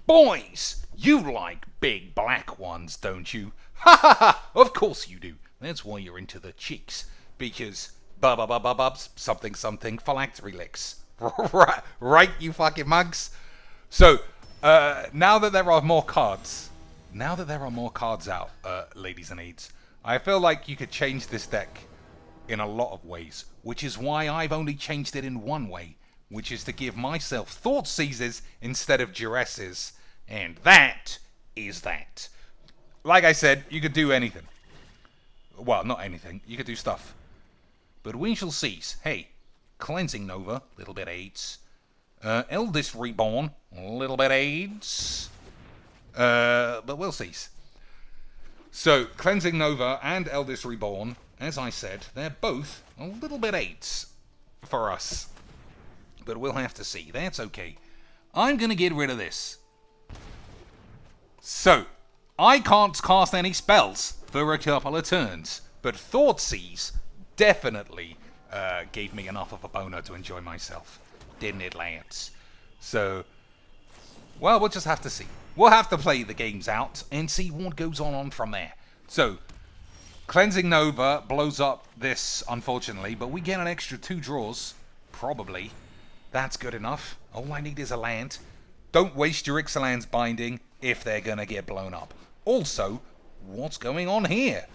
Boys, you like big black ones, don't you? Ha ha ha! Of course you do. That's why you're into the cheeks. Because bubs something something phylactery licks. Right, you fucking mugs? So, now that there are more cards, out, ladies and aides, I feel like you could change this deck in a lot of ways, which is why I've only changed it in one way, which is to give myself Thought Seizes instead of Duresses, and that is that. Like I said, you could do anything. Well, not anything, you could do stuff. But we shall seize. Hey, Cleansing Nova, little bit AIDS. Eldest Reborn, little bit AIDS. But we'll seize. So, Cleansing Nova and Eldest Reborn, as I said, they're both a little bit AIDS for us. But we'll have to see. That's okay. I'm going to get rid of this. So, I can't cast any spells for a couple of turns. But Thoughtseize definitely gave me enough of a boner to enjoy myself. Didn't it, Lance? So, well, we'll just have to see. We'll have to play the games out and see what goes on from there. So, Cleansing Nova blows up this, unfortunately, but we get an extra 2 draws, probably. That's good enough. All I need is a land. Don't waste your Ixalan's binding if they're gonna get blown up. Also, what's going on here?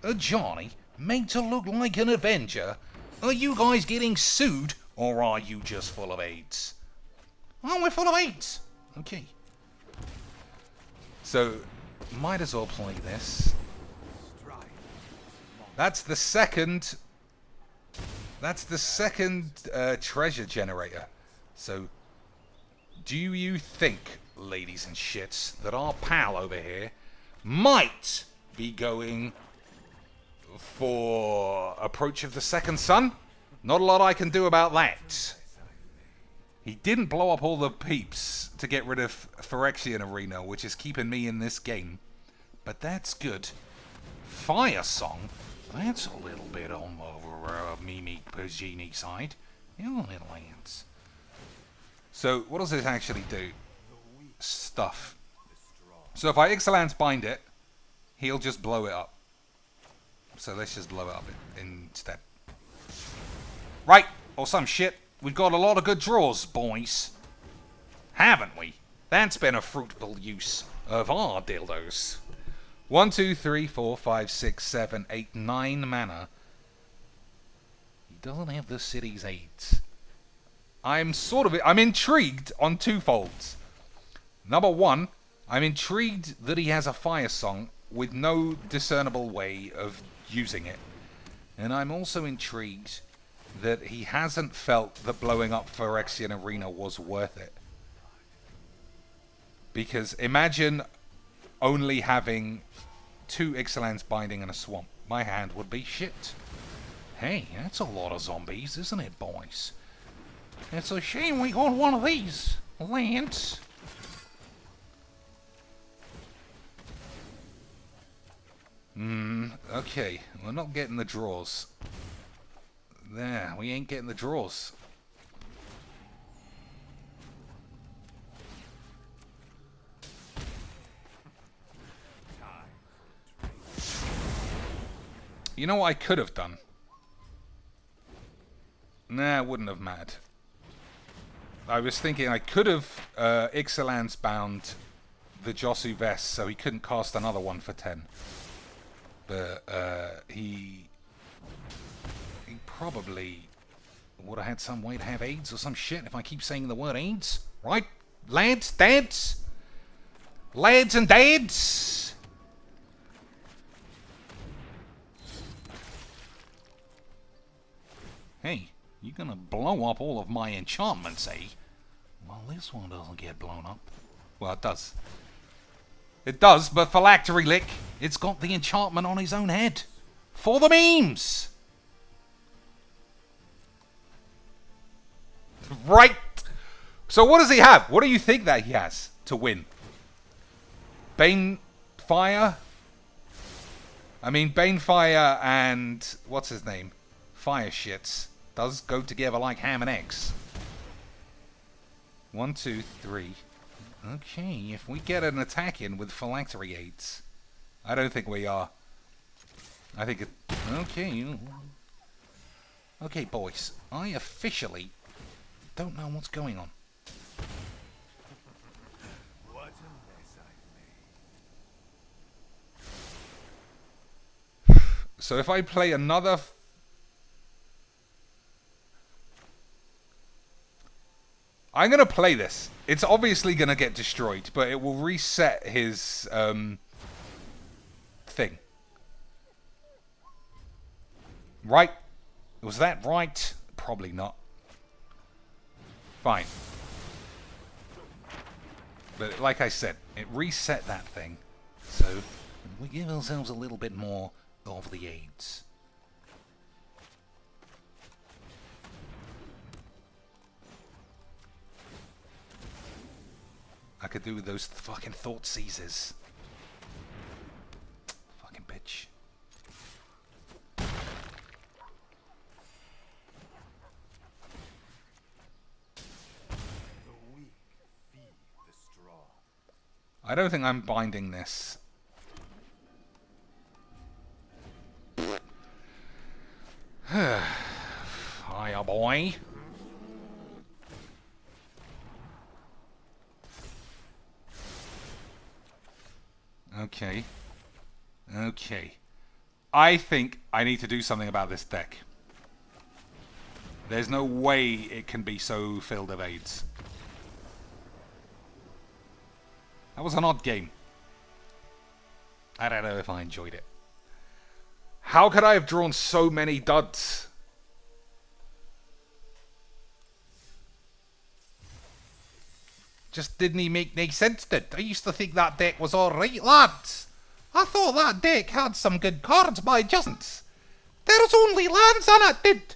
A Johnny made to look like an Avenger? Are you guys getting sued, or are you just full of AIDS? Oh, we're full of AIDS! Okay. So, might as well play this. That's the second treasure generator. So, do you think, ladies and shits, that our pal over here might be going for Approach of the Second Sun? Not a lot I can do about that. He didn't blow up all the peeps to get rid of Phyrexian Arena, which is keeping me in this game. But that's good. Fire Song? That's a little bit on the Mimi Pagini side. You little ants. So, what does this actually do? Stuff. So if I Ixalan's bind it, he'll just blow it up. So let's just blow it up instead. Right, or some shit. We've got a lot of good draws, boys. Haven't we? That's been a fruitful use of our dildos. 1, 2, 3, 4, 5, 6, 7, 8, 9 mana. He doesn't have the city's 8. I'm intrigued on 2 folds. Number 1, I'm intrigued that he has a Fire Song with no discernible way of using it. And I'm also intrigued that he hasn't felt that blowing up Phyrexian Arena was worth it. Because imagine only having 2 Ixalan's binding and a swamp. My hand would be shit. Hey, that's a lot of zombies, isn't it, boys? It's a shame we got one of these, Lance. Okay, we're not getting the draws. There, we ain't getting the draws. You know what I could have done? Nah, it wouldn't have mattered. I was thinking I could have Ixalan's bound the Josu Vest so he couldn't cast another one for 10. But he probably would have had some way to have AIDS or some shit if I keep saying the word AIDS. Right? Lads, dads? Lads and dads? Hey, you gonna blow up all of my enchantments, eh? Well, this one doesn't get blown up. Well, it does. It does, but Phylactery Lick, it's got the enchantment on his own head. For the memes! Right! So what does he have? What do you think that he has to win? Bane Fire? I mean, Bane Fire and... what's his name? Fire Shits. Does go together like ham and eggs. 1, 2, 3. Okay, if we get an attack in with phylactery aids. I don't think we are. I think it... Okay. Okay, boys. I officially don't know what's going on. What a mess I've made. So if I play another... I'm going to play this. It's obviously going to get destroyed, but it will reset his thing. Right? Was that right? Probably not. Fine. But like I said, it reset that thing. So we give ourselves a little bit more of the aids. I could do with those fucking thought seizers. Fucking bitch. The weak feed the strong. I don't think I'm binding this. Hiya, boy. Okay. Okay. I think I need to do something about this deck. There's no way it can be so filled of aids. That was an odd game. I don't know if I enjoyed it. How could I have drawn so many duds? Just didn't he make any sense, did? I used to think that deck was alright, lads. I thought that deck had some good cards by just. There's only lands on it, did.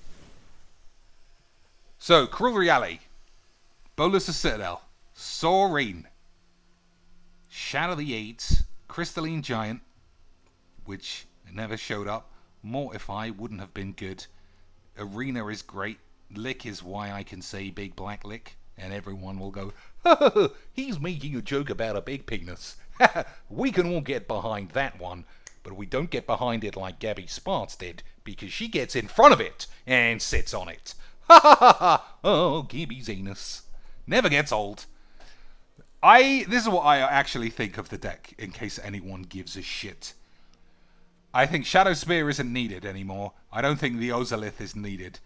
So, Cruel Reality, Bolus of Citadel, Saurine, Shadow the Aids, Crystalline Giant, which never showed up, Mortify wouldn't have been good, Arena is great, Lick is why I can say Big Black Lick, and everyone will go, he's making a joke about a big penis. We can all get behind that one, but we don't get behind it like Gabby Sparks did, because she gets in front of it and sits on it. Ha ha ha ha! Oh, Gibby's anus. Never gets old. This is what I actually think of the deck, in case anyone gives a shit. I think Shadow Spear isn't needed anymore. I don't think the Ozolith is needed.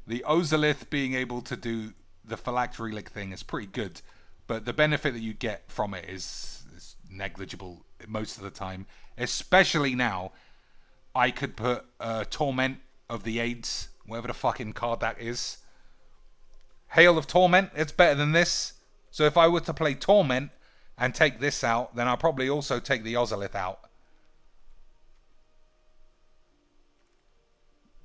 The Ozolith being able to do the phylactery lick thing is pretty good, but the benefit that you get from it is negligible most of the time. Especially now, I could put Torment of the Aids, whatever the fucking card that is. Hail of Torment, it's better than this. So if I were to play Torment and take this out, then I'll probably also take the Ozolith out.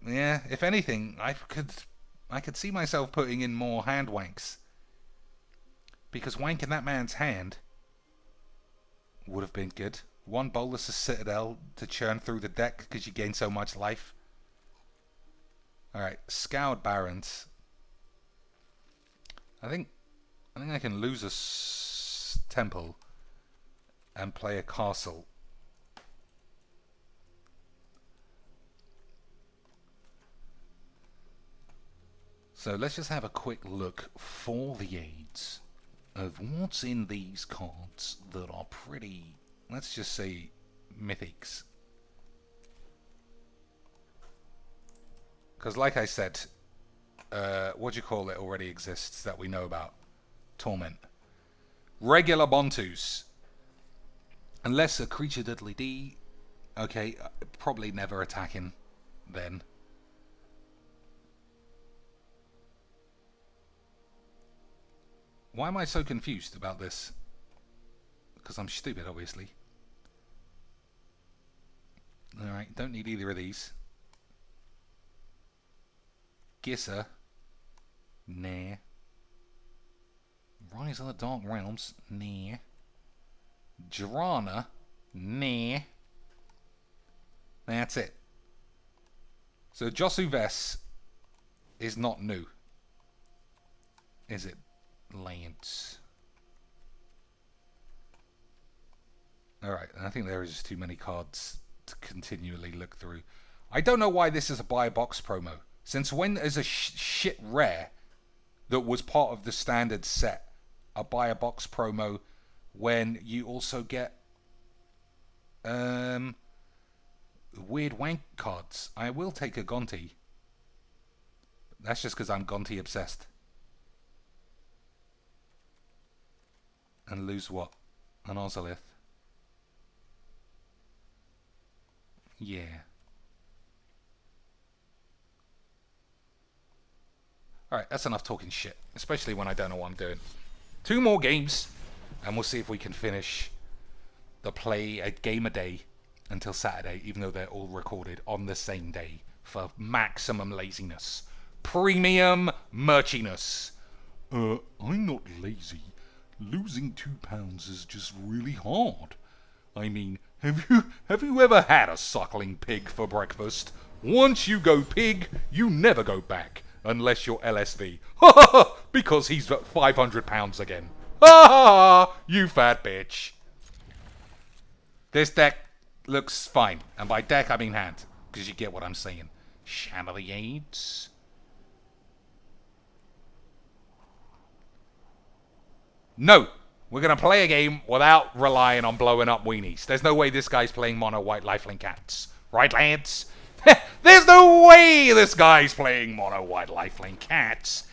Yeah, if anything, I could see myself putting in more hand wanks. Because wanking that man's hand would have been good. One Bolus of Citadel to churn through the deck because you gain so much life. Alright, Scoured Barons. I think I can lose a temple and play a castle. So let's just have a quick look for the aids of what's in these cards that are pretty, let's just say, mythics. Because like I said, what do you call it already exists that we know about. Torment. Regular Bontus. Unless a creature diddly dee. Okay, probably never attacking then. Why am I so confused about this? Because I'm stupid, obviously. Alright, don't need either of these. Gisser. Nah. Rise of the Dark Realms. Nah. Jirana. Nah. That's it. So Josu Vess is not new. Is it? Lance. Alright, I think there is just too many cards to continually look through. I don't know why this is a buy a box promo. Since when is a shit rare that was part of the standard set a buy a box promo when you also get weird wank cards? I will take a Gonti. That's just because I'm Gonti obsessed. And lose what? An Ozolith. Yeah. Alright, that's enough talking shit. Especially when I don't know what I'm doing. 2 more games, and we'll see if we can finish the play a game a day until Saturday, even though they're all recorded on the same day for maximum laziness. Premium merchiness. I'm not lazy. Losing 2 pounds is just really hard. I mean, have you ever had a suckling pig for breakfast? Once you go pig, you never go back. Unless you're LSV. Ha ha ha! Because he's 500 pounds again. Ha ha ha! You fat bitch. This deck looks fine. And by deck, I mean hand. Because you get what I'm saying. Shadow the AIDS. No! We're going to play a game without relying on blowing up weenies. There's no way this guy's playing mono white lifelink cats. Right, lads? There's no way this guy's playing mono white lifelink cats.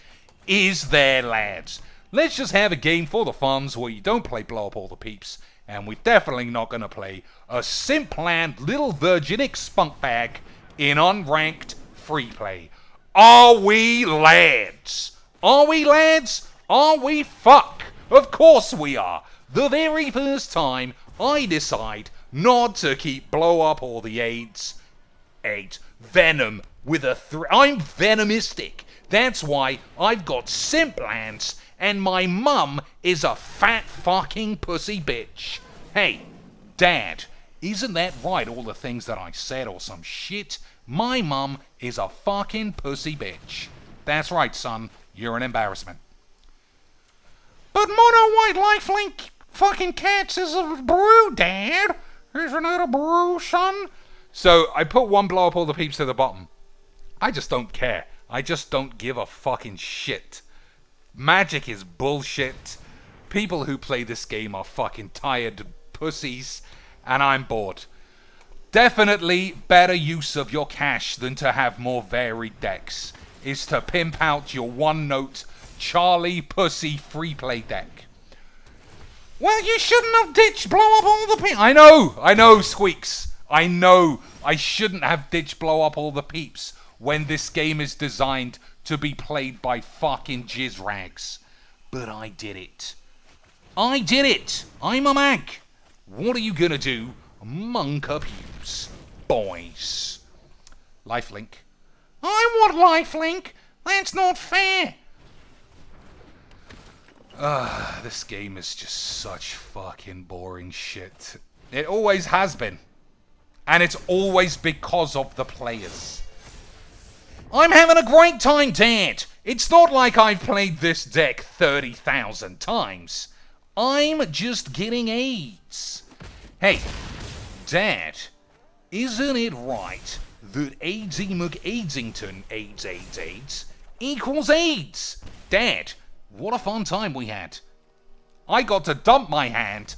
Is there, lads? Let's just have a game for the funs where you don't play blow up all the peeps. And we're definitely not going to play a simpland little virginic spunk bag in unranked free play. Are we, lads? Are we, lads? Are we fuck? Of course we are. The very first time I decide not to keep blow up all the AIDS. Venom with a I'm venomistic. That's why I've got simplants and my mum is a fat fucking pussy bitch. Hey, Dad, isn't that right, all the things that I said or some shit? My mum is a fucking pussy bitch. That's right, son. You're an embarrassment. But mono white lifelink fucking cats is a brew, Dad. Isn't it a brew, son? So I put 1 blow up all the peeps to the bottom. I just don't care. I just don't give a fucking shit. Magic is bullshit. People who play this game are fucking tired pussies. And I'm bored. Definitely better use of your cash than to have more varied decks is to pimp out your one-note Charlie Pussy free play deck. Well, you shouldn't have ditched blow up all the peeps. I know, Squeaks. I know I shouldn't have ditched blow up all the peeps when this game is designed to be played by fucking jizz rags. But I did it. I did it. I'm a mag. What are you gonna do? Monk abuse, boys. Lifelink. I want lifelink. That's not fair. This game is just such fucking boring shit. It always has been. And it's always because of the players. I'm having a great time, Dad. It's not like I've played this deck 30,000 times. I'm just getting AIDS. Hey, Dad, isn't it right that AIDSy McAidsington AIDS equals AIDS? Dad, what a fun time we had. I got to dump my hand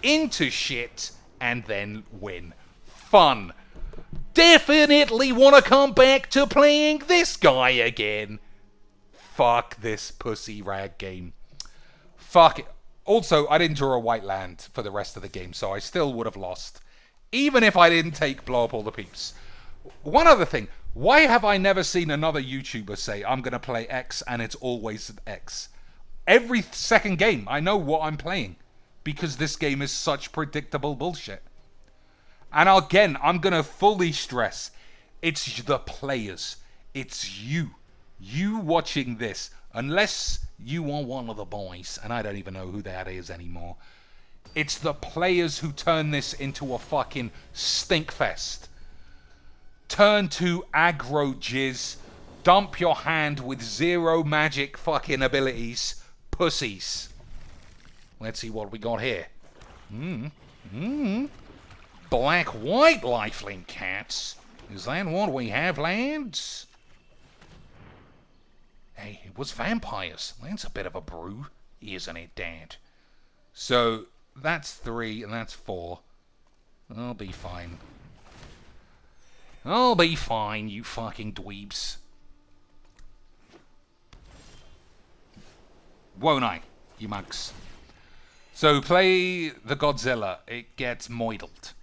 into shit and then win. Fun. Definitely want to come back to playing this guy again. Fuck this pussy rag game. Fuck it. Also, I didn't draw a white land for the rest of the game, so I still would have lost. Even if I didn't take blow up all the peeps. One other thing. Why have I never seen another YouTuber say, I'm going to play X and it's always X? Every second game, I know what I'm playing. Because this game is such predictable bullshit. And again, I'm going to fully stress, it's the players. It's you. You watching this. Unless you are one of the boys, and I don't even know who that is anymore. It's the players who turn this into a fucking stinkfest. Turn to aggro jizz. Dump your hand with 0 magic fucking abilities. Pussies. Let's see what we got here. Black-white lifelink cats. Is that what we have, lads? Hey, it was vampires. That's a bit of a brew, isn't it, Dad? So, that's 3 and that's 4. I'll be fine. I'll be fine, you fucking dweebs. Won't I, you mugs? So, play the Godzilla. It gets moidled.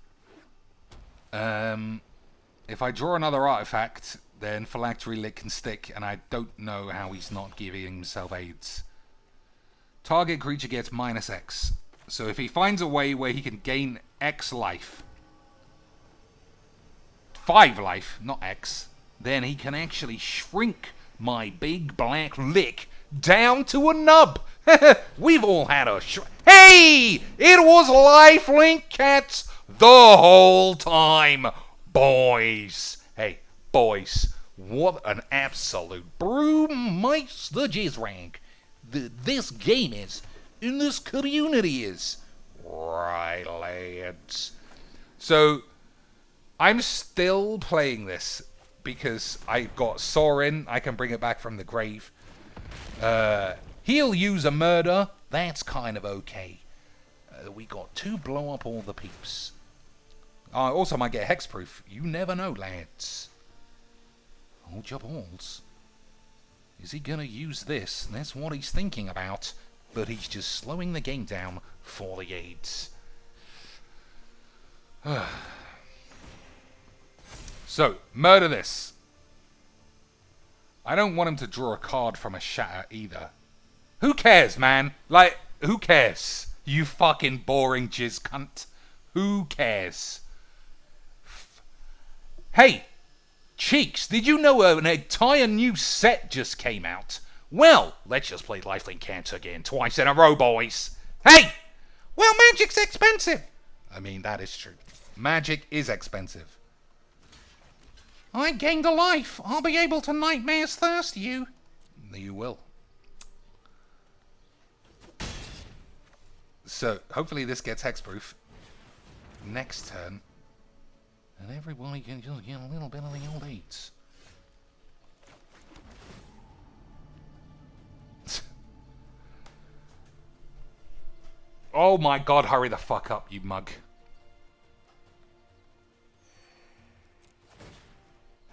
If I draw another artifact, then Phylactery Lich can stick, and I don't know how he's not giving himself AIDS. Target creature gets -X. So if he finds a way where he can gain X life, 5 life, not X, then he can actually shrink my big black Lich down to a nub. We've all had a Hey! It was lifelink cats the whole time, boys. Hey, boys, what an absolute brewmeister jizzrag this game is, and this community is. Right, lads. So, I'm still playing this because I got Sorin. I can bring it back from the grave. He'll use a murder. That's kind of okay. We got 2 blow up all the peeps. I also might get hexproof. You never know, lads. Hold your balls. Is he gonna use this? That's what he's thinking about. But he's just slowing the game down for the AIDS. So, murder this. I don't want him to draw a card from a shatter either. Who cares, man? Like, who cares? You fucking boring jizz cunt. Who cares? Hey, Cheeks, did you know an entire new set just came out? Well, let's just play Lifelink Cancer again twice in a row, boys. Hey! Well, magic's expensive. I mean, that is true. Magic is expensive. I gained a life. I'll be able to Nightmare's Thirst you. You will. So, hopefully this gets hexproof next turn. And everybody can just get a little bit of the old 8s. Oh my god, hurry the fuck up, you mug.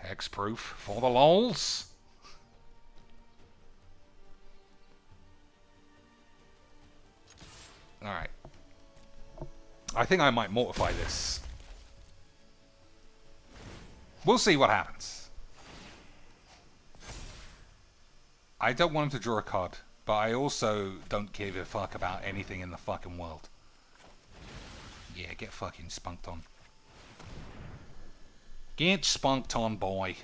Hexproof for the lols. Alright. I think I might mortify this. We'll see what happens. I don't want him to draw a card, but I also don't give a fuck about anything in the fucking world. Yeah, get fucking spunked on. Get spunked on, boy.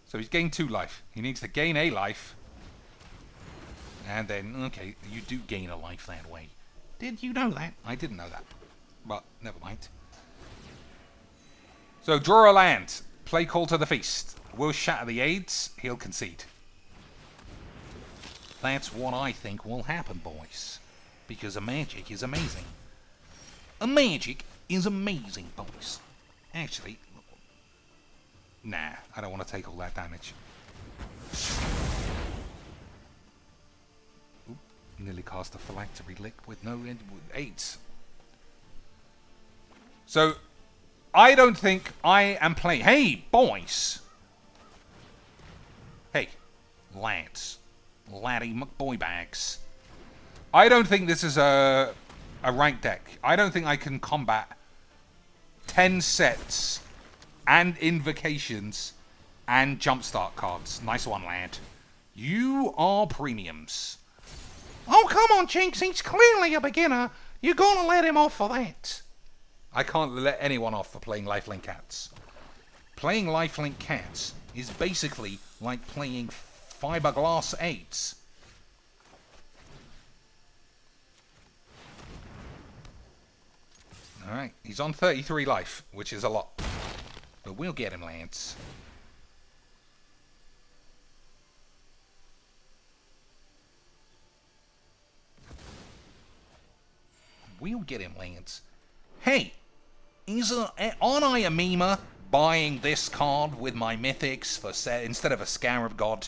So he's gained 2 life. He needs to gain a life. And then, okay, you do gain a life that way. Did you know that? I didn't know that. But, never mind. So, draw a land. Play Call to the Feast. We'll shatter the AIDS. He'll concede. That's what I think will happen, boys. Because a magic is amazing. A magic is amazing, boys. Actually, nah, I don't want to take all that damage. Oop, nearly cast a Phylactery Lich with no 8s. So, I don't think I am playing... Hey, boys! Hey, lads. Laddie McBoy bags. I don't think this is a ranked deck. I don't think I can combat 10 sets and invocations and jumpstart cards. Nice one, lad. You are premiums. Oh, come on, Jinx. He's clearly a beginner. You're gonna let him off for that. I can't let anyone off for playing Lifelink Cats. Playing Lifelink Cats is basically like playing fiberglass 8s. Alright, he's on 33 life, which is a lot. But we'll get him, lads. get him, Lance. Hey, aren't I a memer buying this card with my mythics for instead of a Scarab God?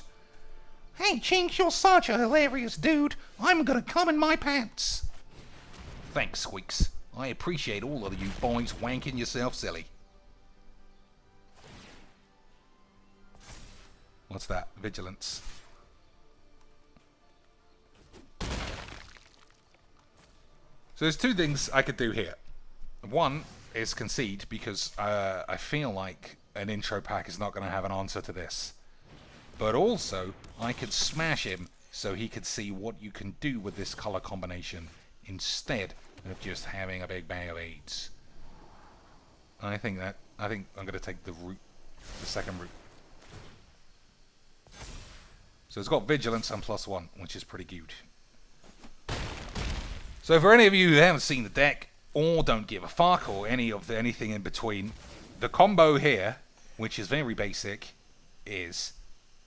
Hey, Chinks, you're such a hilarious dude. I'm gonna come in my pants. Thanks, Squeaks. I appreciate all of you boys wanking yourself silly. What's that? Vigilance. So there's two things I could do here. One is concede, because I feel like an intro pack is not going to have an answer to this. But also, I could smash him so he could see what you can do with this color combination instead of just having a big bag of AIDS. I think I'm going to take the second route. So it's got Vigilance and +1, which is pretty good. So for any of you who haven't seen the deck, or don't give a fuck, or anything in between, the combo here, which is very basic, is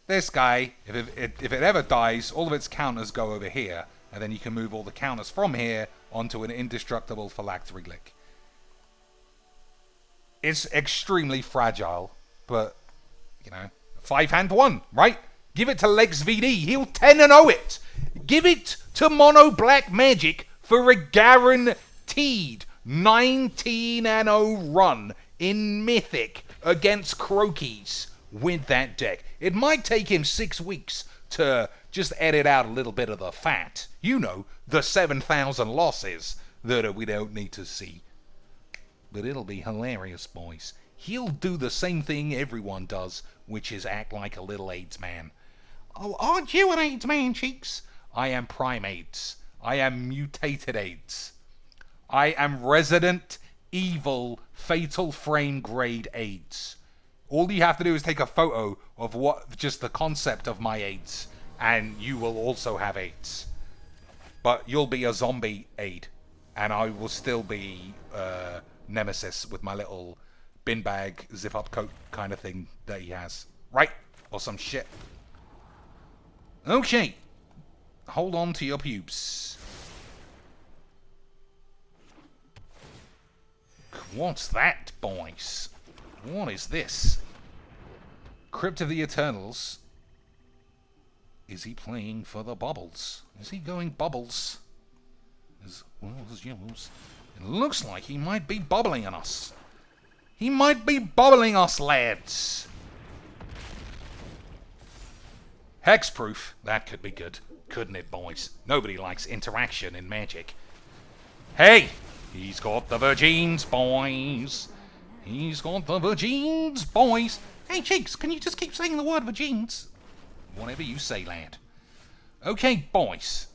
this guy, if it ever dies, all of its counters go over here, and then you can move all the counters from here onto an indestructible Phylactery Lich. It's extremely fragile, but, 5-hand 1, right? Give it to Legs VD, he'll 10-0 it! Give it to Mono Black Magic for a guaranteed 19-0 run in Mythic against Croakies with that deck. It might take him 6 weeks to just edit out a little bit of the fat. The 7,000 losses that we don't need to see. But it'll be hilarious, boys. He'll do the same thing everyone does, which is act like a little AIDS man. Oh, aren't you an AIDS man, Cheeks? I am Prime AIDS. I am Mutated AIDS. I am Resident Evil Fatal Frame Grade AIDS. All you have to do is take a photo of just the concept of my AIDS, and you will also have AIDS. But you'll be a zombie aid, and I will still be Nemesis with my little bin bag zip-up coat kind of thing that he has. Right? Or some shit. Okay. Hold on to your pubes. What's that, boys? What is this? Crypt of the Eternals. Is he playing for the bubbles? Is he going bubbles? It looks like he might be bubbling on us. He might be bubbling us, lads. Hexproof. That could be good, couldn't it, boys? Nobody likes interaction in Magic. Hey! He's got the Virgins, boys. He's got the Virgins, boys. Hey, Cheeks, can you just keep saying the word Virgins? Whatever you say, lad. Okay, boys.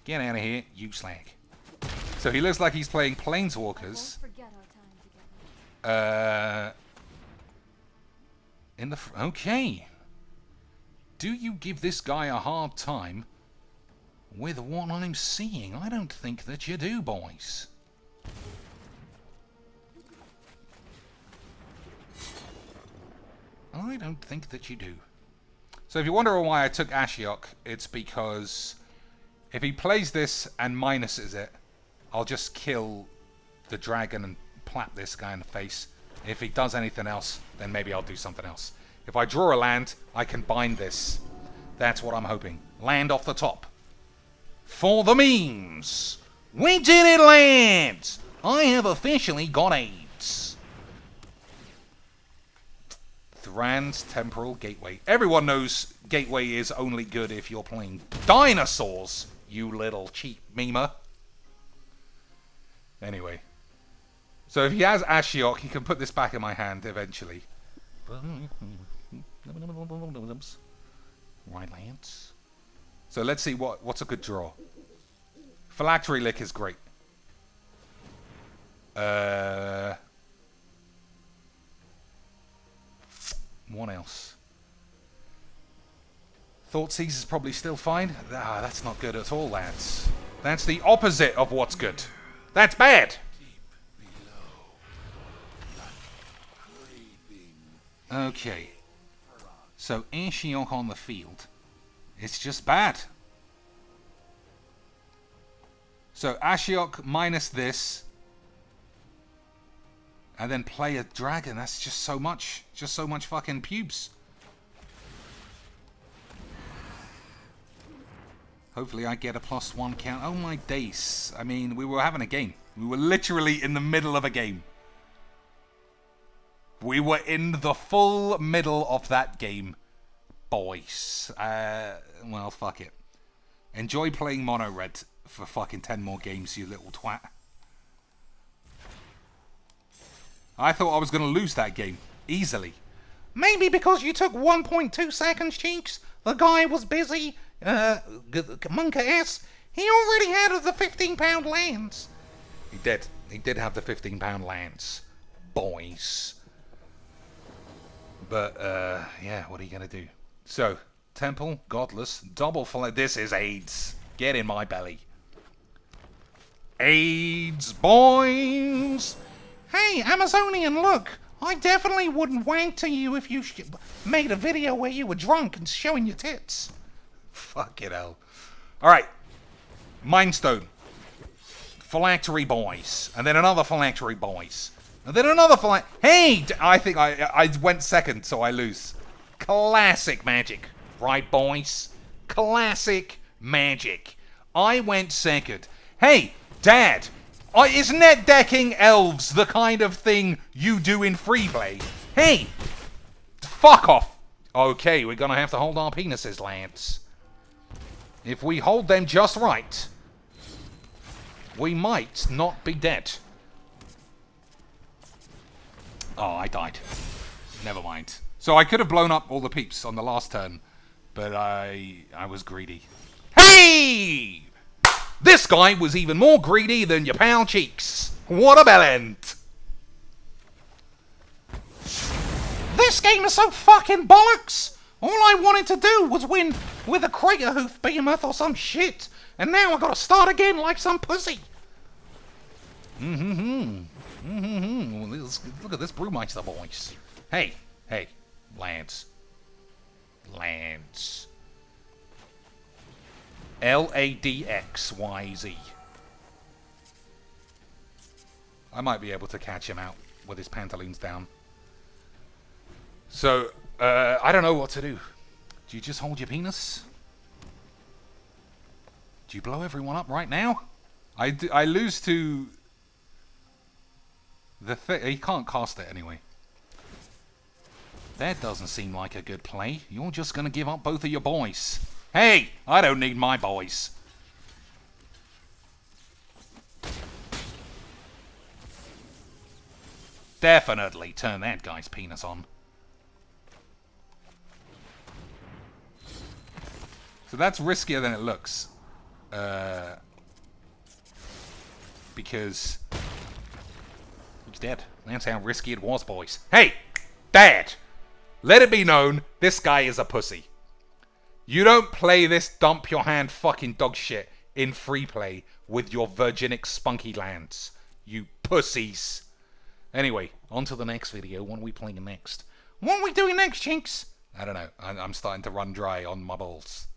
Get out of here, you slag. So he looks like he's playing Planeswalkers. Okay. Do you give this guy a hard time with what I'm seeing? I don't think that you do, boys. I don't think that you do. So if you're wondering why I took Ashiok, it's because if he plays this and minuses it, I'll just kill the dragon and plap this guy in the face. If he does anything else, then maybe I'll do something else. If I draw a land, I can bind this. That's what I'm hoping. Land off the top. For the memes! We did it, lads! I have officially got AIDS. Thran's Temporal Gateway. Everyone knows Gateway is only good if you're playing dinosaurs, you little cheap memer. Anyway. So if he has Ashiok, he can put this back in my hand eventually. Right, Lance. So let's see what's a good draw. Phylactery Lich is great. What else? Thoughtseize is probably still fine. Ah, that's not good at all, lads. That's the opposite of what's good. That's bad. Okay. So Ashiok on the field. It's just bad. So Ashiok minus this. And then play a dragon. That's just so much. Just so much fucking pubes. Hopefully I get a +1 count. Oh my days. I mean, we were having a game. We were literally in the middle of a game. We were in the full middle of that game. Boys. Well, fuck it. Enjoy playing Mono Red for fucking 10 more games, you little twat. I thought I was going to lose that game. Easily. Maybe because you took 1.2 seconds, Cheeks. The guy was busy. Monka S. He already had the £15 lands. He did. He did have the £15 lands. Boys. But, yeah, what are you going to do? So, Temple, Godless, double flag. This is AIDS. Get in my belly. AIDS, boys! Hey, Amazonian, look! I definitely wouldn't wank to you if you made a video where you were drunk and showing your tits. Fucking hell. Alright. Mindstone. Phylactery boys. And then another phylactery boys. And then another phylactery. Hey! I think I went second, so I lose. Classic magic. Right, boys? Classic magic. I went second. Hey, Dad! Is net decking elves the kind of thing you do in free play? Hey! Fuck off! Okay, we're gonna have to hold our penises, lads. If we hold them just right, we might not be dead. Oh, I died. Never mind. So I could have blown up all the peeps on the last turn, but I was greedy. Hey! This guy was even more greedy than your pal Cheeks. What a bellend! This game is so fucking bollocks! All I wanted to do was win with a crater hoof behemoth or some shit, and now I gotta start again like some pussy. Look at this Brewmeister voice. Hey, Lance. LADXYZ. I might be able to catch him out with his pantaloons down. So, I don't know what to do. Do you just hold your penis? Do you blow everyone up right now? I lose to the thing. He can't cast it anyway. That doesn't seem like a good play. You're just going to give up both of your boys. Hey, I don't need my boys. Definitely turn that guy's penis on. So that's riskier than it looks. Because he's dead. That's how risky it was, boys. Hey, Dad! Let it be known, this guy is a pussy. You don't play this dump your hand fucking dog shit in free play with your virginic spunky lands. You pussies. Anyway, on to the next video. What are we playing next? What are we doing next, Chinks? I don't know. I'm starting to run dry on my balls.